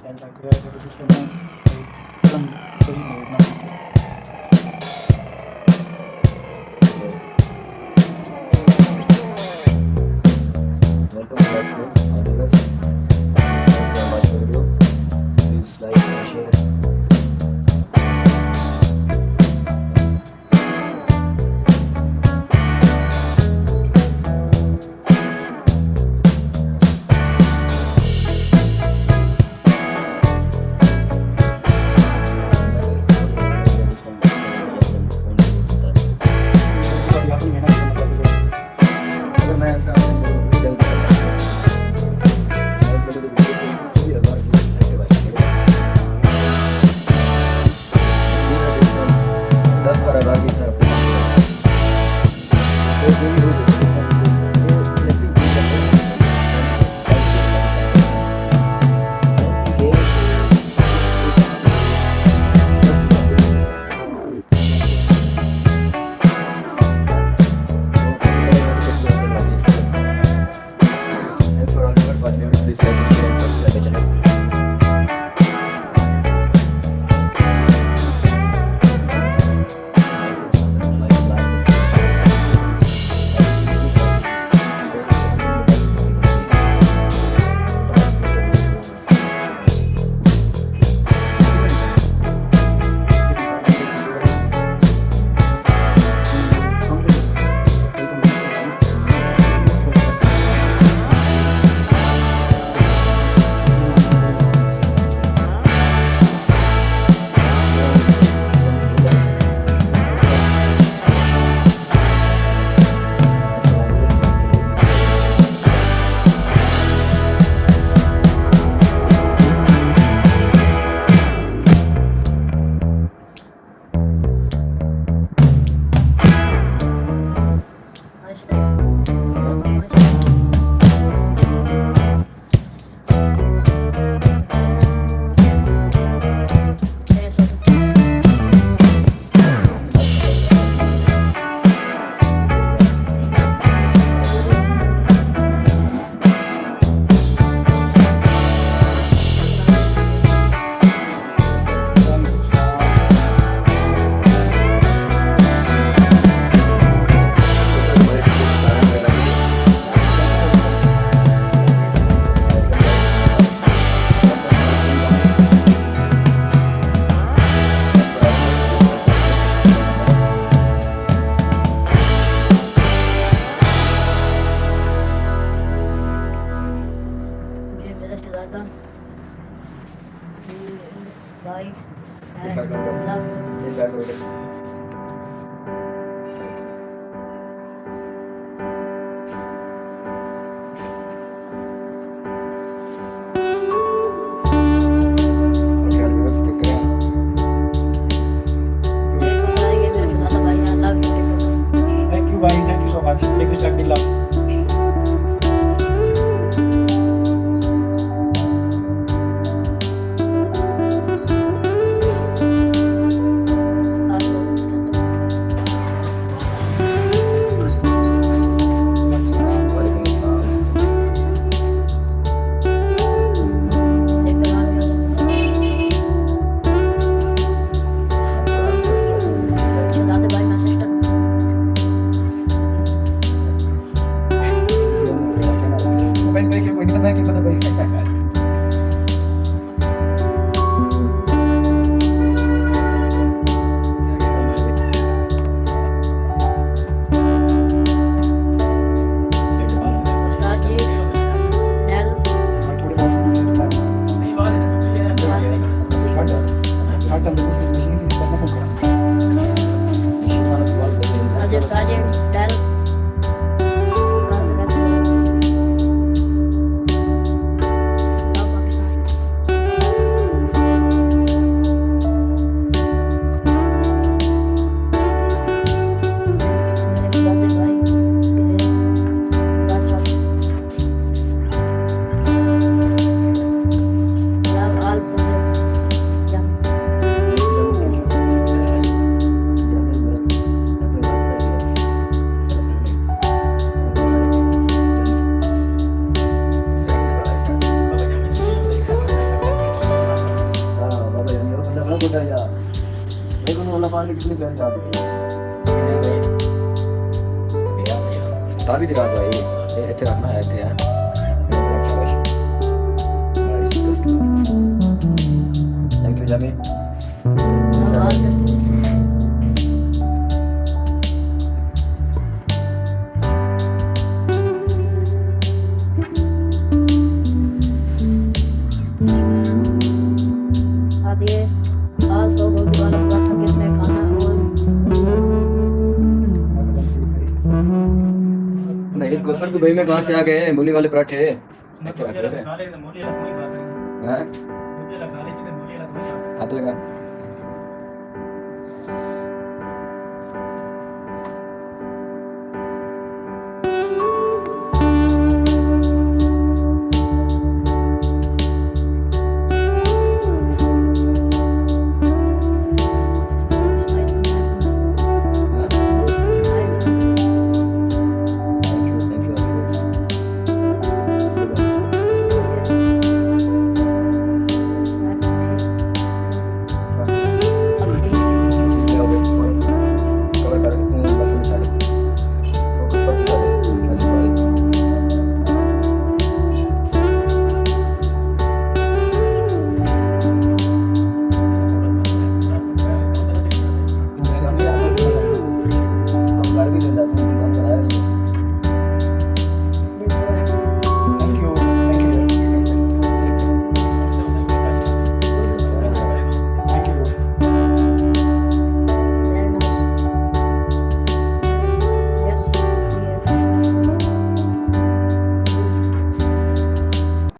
and like we are going to salon from very new now. Welcome back to another. If you like the video, please like and share. Sorry, आपने मेहनत करना पड़ेगा. अगर मैं ऐसा जल्द दस बारह बार की Like Yes, I and can. love. Yes, I can. Okay, let's take it. Thank you, bye. Thank you so much. Take this like the love. लगा यार देखो ना वाला पानी कितनी प्यारी आ रही है सारी दिखा भाई ये अच्छा रखना है ऐसे यार थैंक यू जामी नहीं गोफर दुबई में कहाँ से आ गए मूली वाले पराठे अच्छा लग रहे थे हाँ हाथ लगा